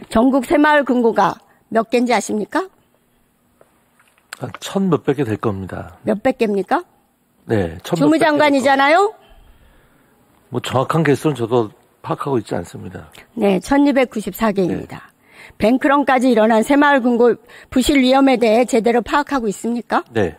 전국 새마을 금고가 몇 개인지 아십니까? 한 1,000 몇백 개 될 겁니다. 몇백 개입니까? 네. 주무장관이잖아요? 뭐 정확한 개수는 저도 파악하고 있지 않습니다. 네, 1294개입니다. 네. 뱅크런까지 일어난 새마을 금고 부실 위험에 대해 제대로 파악하고 있습니까? 네.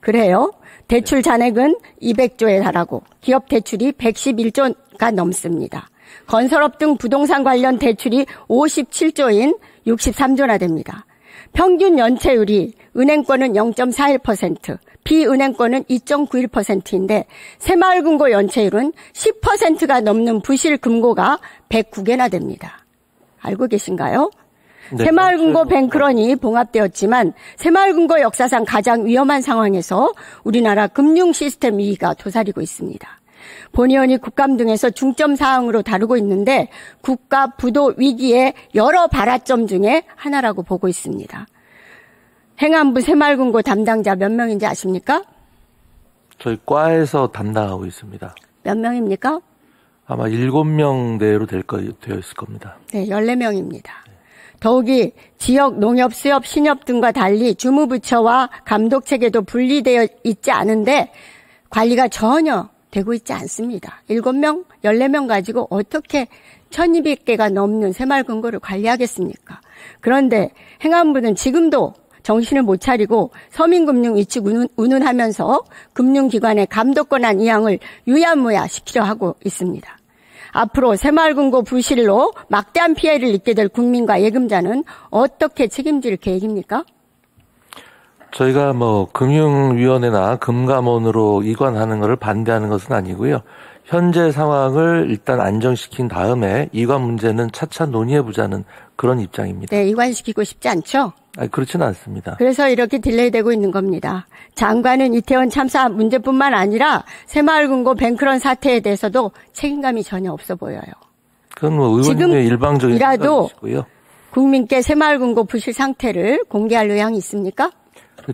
그래요. 대출 잔액은 200조에 달하고 기업 대출이 111조가 넘습니다. 건설업 등 부동산 관련 대출이 57조인 63조나 됩니다. 평균 연체율이 은행권은 0.41%, 비은행권은 2.91%인데 새마을금고 연체율은 10%가 넘는 부실금고가 109개나 됩니다. 알고 계신가요? 네, 새마을금고 뱅크런이 봉합되었지만 새마을금고 역사상 가장 위험한 상황에서 우리나라 금융 시스템 위기가 도사리고 있습니다. 본의원이 국감 등에서 중점 사항으로 다루고 있는데 국가 부도 위기의 여러 발화점 중에 하나라고 보고 있습니다. 행안부 새마을금고 담당자 몇 명인지 아십니까? 저희 과에서 담당하고 있습니다. 몇 명입니까? 아마 7명 내로 되어 있을 겁니다. 네, 14명입니다. 더욱이 지역 농협, 수협, 신협 등과 달리 주무부처와 감독체계도 분리되어 있지 않은데 관리가 전혀 되고 있지 않습니다. 7명, 14명 가지고 어떻게 1200개가 넘는 새마을금고를 관리하겠습니까? 그런데 행안부는 지금도 정신을 못 차리고 서민금융 위축 운운하면서 금융기관의 감독권한 이양을 유야무야 시키려 하고 있습니다. 앞으로 새마을금고 부실로 막대한 피해를 입게 될 국민과 예금자는 어떻게 책임질 계획입니까? 저희가 금융위원회나 금감원으로 이관하는 것을 반대하는 것은 아니고요. 현재 상황을 일단 안정시킨 다음에 이관 문제는 차차 논의해보자는 그런 입장입니다. 네, 이관시키고 싶지 않죠? 그렇지는 않습니다. 그래서 이렇게 딜레이되고 있는 겁니다. 장관은 이태원 참사 문제뿐만 아니라 새마을금고 뱅크런 사태에 대해서도 책임감이 전혀 없어 보여요. 그건 의원님의 일방적인 생각이시고요. 국민께 새마을금고 부실 상태를 공개할 의향이 있습니까?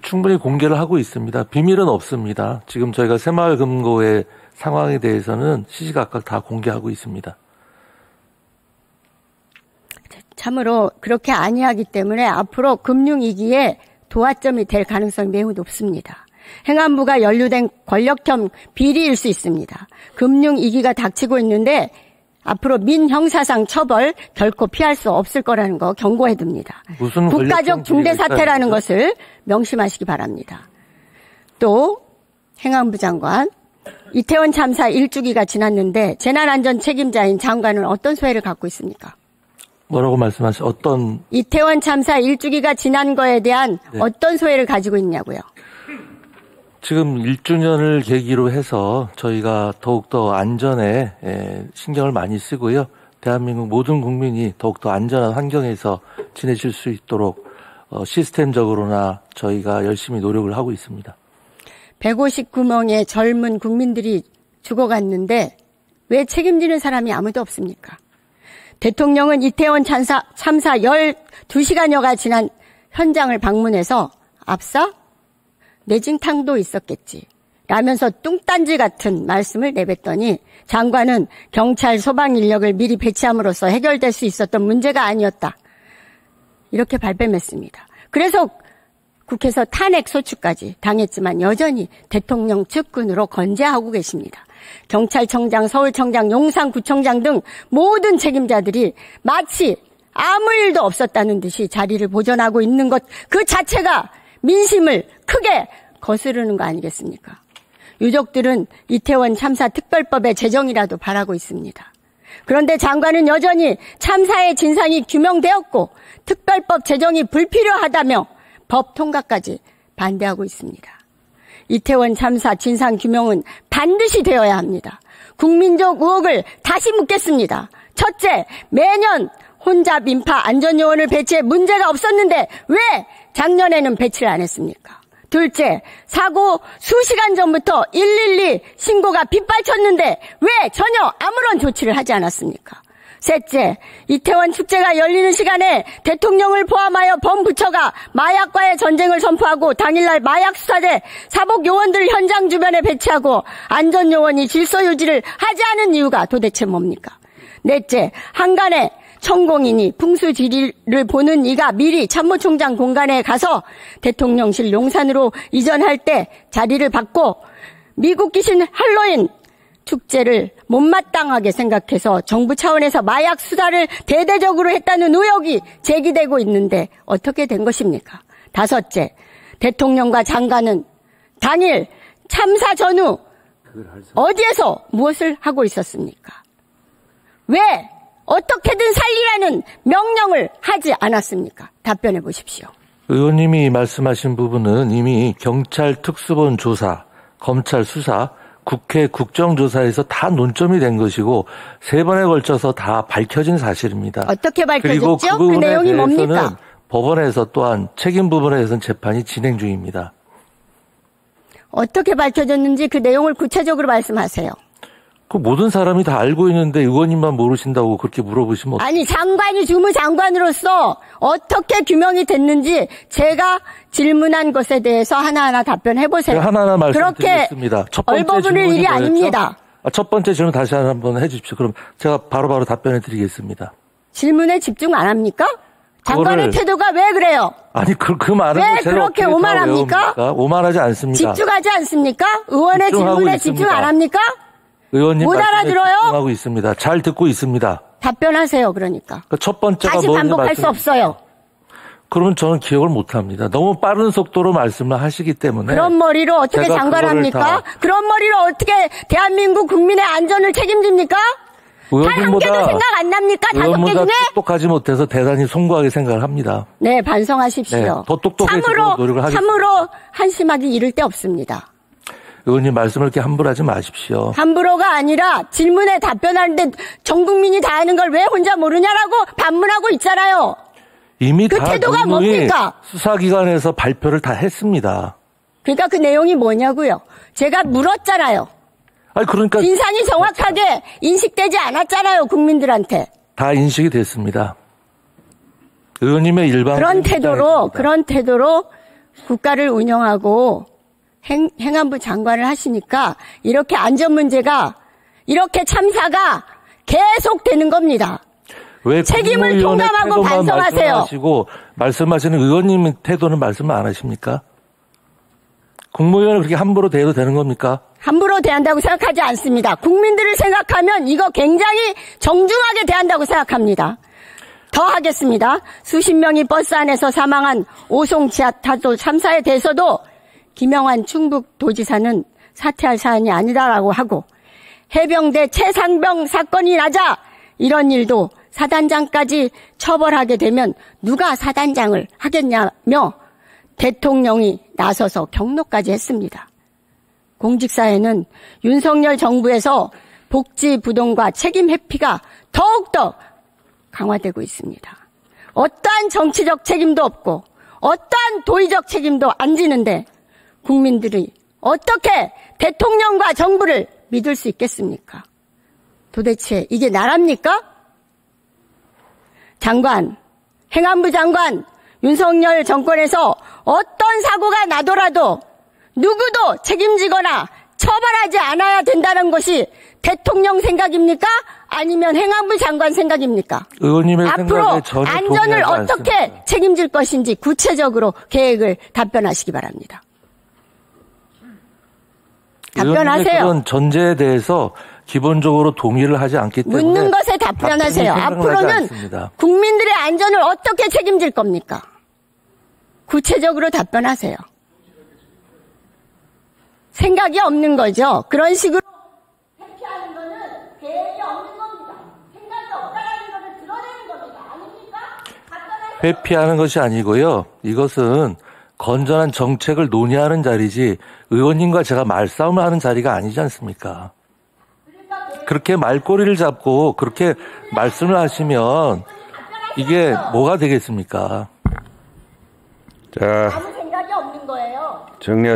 충분히 공개를 하고 있습니다. 비밀은 없습니다. 지금 저희가 새마을금고의 상황에 대해서는 시시각각 다 공개하고 있습니다. 참으로 그렇게 아니하기 때문에 앞으로 금융위기에 도화점이 될 가능성이 매우 높습니다. 행안부가 연루된 권력형 비리일 수 있습니다. 금융위기가 닥치고 있는데 앞으로 민형사상 처벌 결코 피할 수 없을 거라는 거 경고해둡니다. 무슨 국가적 중대사태라는 것을 명심하시기 바랍니다. 또 행안부 장관, 이태원 참사 1주기가 지났는데 재난안전 책임자인 장관은 어떤 소회를 갖고 있습니까? 뭐라고 말씀하시죠? 어떤? 이태원 참사 1주기가 지난 거에 대한 어떤 소회를 가지고 있냐고요? 지금 1주년을 계기로 해서 저희가 더욱더 안전에 신경을 많이 쓰고요. 대한민국 모든 국민이 더욱더 안전한 환경에서 지내실 수 있도록 시스템적으로나 저희가 열심히 노력을 하고 있습니다. 159명의 젊은 국민들이 죽어갔는데 왜 책임지는 사람이 아무도 없습니까? 대통령은 이태원 참사 12시간여가 지난 현장을 방문해서 압사? 내진탕도 있었겠지 라면서 뚱딴지 같은 말씀을 내뱉더니 장관은 경찰 소방 인력을 미리 배치함으로써 해결될 수 있었던 문제가 아니었다. 이렇게 발뺌했습니다. 그래서 국회에서 탄핵 소추까지 당했지만 여전히 대통령 측근으로 건재하고 계십니다. 경찰청장, 서울청장, 용산구청장 등 모든 책임자들이 마치 아무 일도 없었다는 듯이 자리를 보존하고 있는 것 그 자체가 민심을 크게 거스르는 거 아니겠습니까? 유족들은 이태원 참사 특별법의 제정이라도 바라고 있습니다. 그런데 장관은 여전히 참사의 진상이 규명되었고 특별법 제정이 불필요하다며 법 통과까지 반대하고 있습니다. 이태원 참사 진상 규명은 반드시 되어야 합니다. 국민적 의혹을 다시 묻겠습니다. 첫째, 매년 혼잡 인파 안전요원을 배치해 문제가 없었는데 왜 작년에는 배치를 안 했습니까? 둘째, 사고 수시간 전부터 112 신고가 빗발쳤는데 왜 전혀 아무런 조치를 하지 않았습니까? 셋째, 이태원 축제가 열리는 시간에 대통령을 포함하여 범부처가 마약과의 전쟁을 선포하고 당일날 마약 수사대 사복 요원들을 현장 주변에 배치하고 안전요원이 질서 유지를 하지 않은 이유가 도대체 뭡니까? 넷째, 한간에 천공이니 풍수지리를 보는 이가 미리 참모총장 공간에 가서 대통령실 용산으로 이전할 때 자리를 받고 미국 귀신 할로윈 축제를 못마땅하게 생각해서 정부 차원에서 마약 수사를 대대적으로 했다는 의혹이 제기되고 있는데 어떻게 된 것입니까? 다섯째, 대통령과 장관은 당일 참사 전후 어디에서 무엇을 하고 있었습니까? 왜 어떻게든 살리라는 명령을 하지 않았습니까? 답변해 보십시오. 의원님이 말씀하신 부분은 이미 경찰 특수본 조사, 검찰 수사, 국회 국정조사에서 다 논점이 된 것이고 3번에 걸쳐서 다 밝혀진 사실입니다. 어떻게 그리고 밝혀졌죠? 그 그 내용이 뭡니까? 대해서는 법원에서 또한 책임 부분에 대해서는 재판이 진행 중입니다. 어떻게 밝혀졌는지 그 내용을 구체적으로 말씀하세요. 그 모든 사람이 다 알고 있는데 의원님만 모르신다고 그렇게 물어보시면 아니, 장관이 주무장관으로서 어떻게 규명이 됐는지 제가 질문한 것에 대해서 하나하나 답변해 보세요. 하나하나 말씀드리겠습니다. 그렇게 첫 번째 얼버무릴 일이 질문이 아닙니다. 첫 번째 질문 다시 한번 해 주십시오. 그럼 제가 바로바로 답변해 드리겠습니다. 질문에 집중 안 합니까? 장관의 그거를- 태도가 왜 그래요? 아니 그 말은 왜 제가 그렇게 어떻게 다 오만합니까? 외웁니까? 오만하지 않습니다. 집중하지 않습니까? 의원의 집중하고 질문에 있습니다. 집중 안 합니까? 의원님 못 말씀에 알아들어요? 집중하고 있습니다. 잘 듣고 있습니다. 답변하세요, 그러니까. 첫 번째가 다시 뭔지 반복할 수 없어요. 그러면 저는 기억을 못합니다. 너무 빠른 속도로 말씀을 하시기 때문에. 그런 머리로 어떻게 제가 장관합니까? 그런 머리로 어떻게 대한민국 국민의 안전을 책임집니까? 단 한 개도 생각 안 납니까? 5개 의원보다 중에? 똑똑하지 못해서 대단히 송구하게 생각을 합니다. 네, 반성하십시오. 네, 더 똑똑해지도록 노력을 하겠습니다. 참으로 한심하기 이를 데 없습니다. 의원님 말씀을 이렇게 함부로 하지 마십시오. 함부로가 아니라 질문에 답변하는데 전 국민이 다 아는 걸 왜 혼자 모르냐라고 반문하고 있잖아요. 이미 그 다 태도가 누누이 뭡니까? 수사기관에서 발표를 다 했습니다. 그러니까 그 내용이 뭐냐고요. 제가 물었잖아요. 아니 그러니까 진상이 정확하게 인식되지 않았잖아요, 국민들한테. 다 인식이 됐습니다. 의원님의 일반 그런 태도로 국가를 운영하고 행안부 장관을 하시니까 이렇게 안전 문제가, 이렇게 참사가 계속 되는 겁니다. 왜 책임을 통감하고 반성하세요. 말씀하시는 의원님 태도는 말씀을 안 하십니까? 국무위원을 그렇게 함부로 대해도 되는 겁니까? 함부로 대한다고 생각하지 않습니다. 국민들을 생각하면 이거 굉장히 정중하게 대한다고 생각합니다. 더 하겠습니다. 수십 명이 버스 안에서 사망한 오송 지하타도 참사에 대해서도 김영환 충북도지사는 사퇴할 사안이 아니다라고 하고, 해병대 최상병 사건이 나자 이런 일도 사단장까지 처벌하게 되면 누가 사단장을 하겠냐며 대통령이 나서서 경로까지 했습니다. 공직사회는 윤석열 정부에서 복지 부동과 책임 회피가 더욱더 강화되고 있습니다. 어떠한 정치적 책임도 없고 어떠한 도의적 책임도 안 지는데 국민들이 어떻게 대통령과 정부를 믿을 수 있겠습니까? 도대체 이게 나라입니까? 장관, 행안부 장관, 윤석열 정권에서 어떤 사고가 나더라도 누구도 책임지거나 처벌하지 않아야 된다는 것이 대통령 생각입니까? 아니면 행안부 장관 생각입니까? 의원님의 앞으로 생각에 전혀 안전을 동의하지 어떻게 않습니다. 책임질 것인지 구체적으로 계획을 답변하시기 바랍니다. 답변하세요. 그런 전제에 대해서 기본적으로 동의를 하지 않기 때문에 묻는 것에 답변하세요. 답변이 앞으로는 생각나지 않습니다. 국민들의 안전을 어떻게 책임질 겁니까? 구체적으로 답변하세요. 생각이 없는 거죠. 그런 식으로 회피하는 거는 계획이 없는 겁니다. 생각이 없다라는 것을 드러내는 겁니다. 아닙니까? 답변하세요. 회피하는 것이 아니고요. 이것은 건전한 정책을 논의하는 자리지 의원님과 제가 말싸움을 하는 자리가 아니지 않습니까? 그렇게 말꼬리를 잡고 그렇게 말씀을 하시면 이게 뭐가 되겠습니까? 자, 아무 생각이 없는 거예요. 정리하세요.